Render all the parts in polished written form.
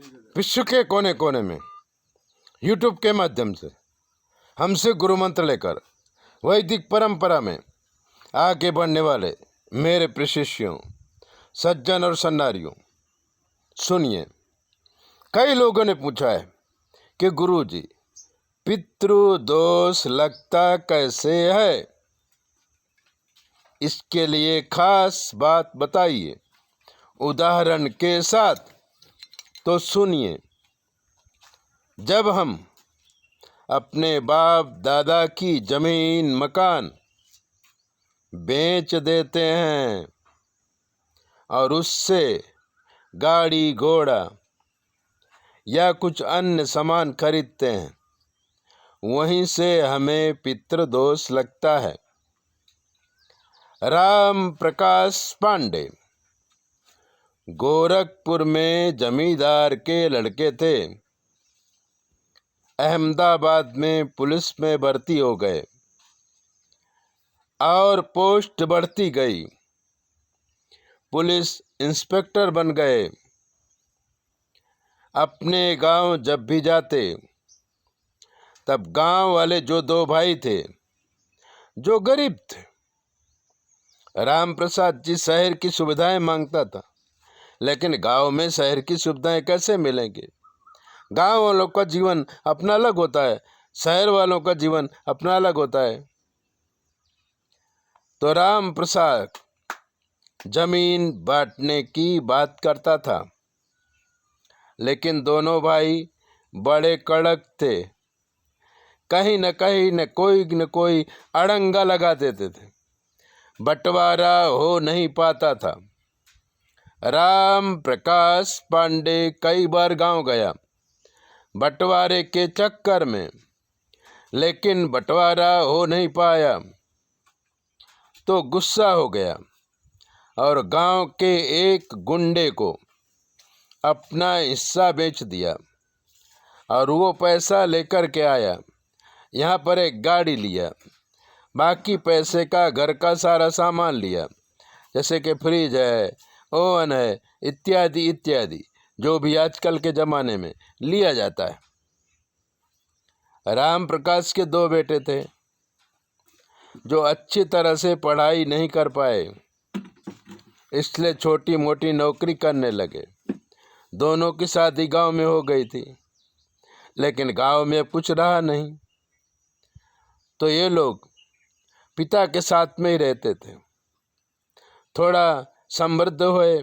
विश्व के कोने कोने में यूट्यूब के माध्यम से हमसे गुरु मंत्र लेकर वैदिक परंपरा में आगे बढ़ने वाले मेरे प्रिय शिष्यों, सज्जन और सन्नारियों, सुनिए। कई लोगों ने पूछा है कि गुरुजी, पितृदोष लगता कैसे है, इसके लिए खास बात बताइए उदाहरण के साथ। तो सुनिए, जब हम अपने बाप दादा की जमीन मकान बेच देते हैं और उससे गाड़ी घोड़ा या कुछ अन्य सामान खरीदते हैं, वहीं से हमें पितृदोष लगता है। राम प्रकाश पांडे गोरखपुर में जमींदार के लड़के थे। अहमदाबाद में पुलिस में भर्ती हो गए और पोस्ट बढ़ती गई, पुलिस इंस्पेक्टर बन गए। अपने गांव जब भी जाते तब गांव वाले जो दो भाई थे जो गरीब थे, राम प्रसाद जी शहर की सुविधाएं मांगता था, लेकिन गांव में शहर की सुविधाएं कैसे मिलेंगे? गांव वालों का जीवन अपना अलग होता है, शहर वालों का जीवन अपना अलग होता है। तो राम प्रसाद जमीन बांटने की बात करता था, लेकिन दोनों भाई बड़े कड़क थे। कहीं न कोई अड़ंगा लगा देते थे, बंटवारा हो नहीं पाता था। राम प्रकाश पांडे कई बार गांव गया बंटवारे के चक्कर में, लेकिन बंटवारा हो नहीं पाया तो गुस्सा हो गया और गांव के एक गुंडे को अपना हिस्सा बेच दिया और वो पैसा लेकर के आया। यहाँ पर एक गाड़ी लिया, बाकी पैसे का घर का सारा सामान लिया, जैसे कि फ्रिज है, ओवन है, इत्यादि इत्यादि, जो भी आजकल के ज़माने में लिया जाता है। राम प्रकाश के दो बेटे थे जो अच्छी तरह से पढ़ाई नहीं कर पाए, इसलिए छोटी मोटी नौकरी करने लगे। दोनों की शादी गांव में हो गई थी, लेकिन गांव में कुछ रहा नहीं, तो ये लोग पिता के साथ में ही रहते थे। थोड़ा समृद्ध हुए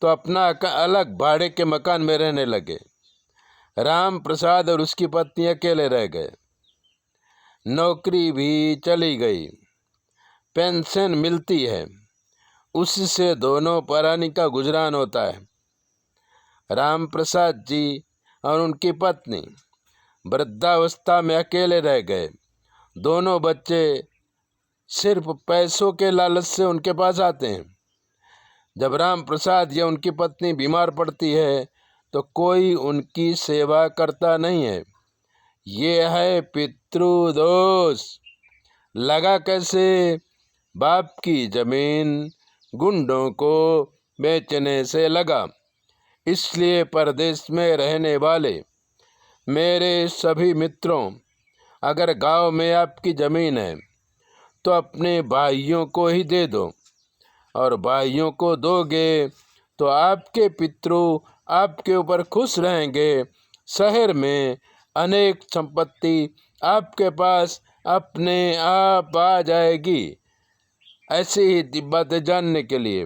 तो अपना अलग भाड़े के मकान में रहने लगे। राम प्रसाद और उसकी पत्नी अकेले रह गए। नौकरी भी चली गई, पेंशन मिलती है, उसी से दोनों परानी का गुजरान होता है। राम प्रसाद जी और उनकी पत्नी वृद्धावस्था में अकेले रह गए। दोनों बच्चे सिर्फ पैसों के लालच से उनके पास आते हैं। जब राम प्रसाद या उनकी पत्नी बीमार पड़ती है तो कोई उनकी सेवा करता नहीं है। ये है पितृदोष। लगा कैसे? बाप की जमीन गुंडों को बेचने से लगा। इसलिए परदेश में रहने वाले मेरे सभी मित्रों, अगर गांव में आपकी ज़मीन है तो अपने भाइयों को ही दे दो, और भाइयों को दोगे तो आपके पितृ आपके ऊपर खुश रहेंगे। शहर में अनेक संपत्ति आपके पास अपने आप आ जाएगी। ऐसी ही बातें जानने के लिए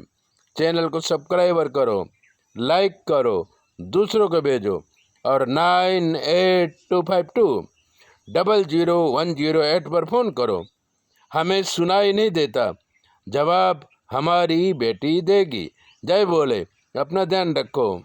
चैनल को सब्सक्राइबर करो, लाइक करो, दूसरों को भेजो, और 9825200108 पर फ़ोन करो। हमें सुनाई नहीं देता, जवाब हमारी बेटी देगी। जय बोले, अपना ध्यान रखो।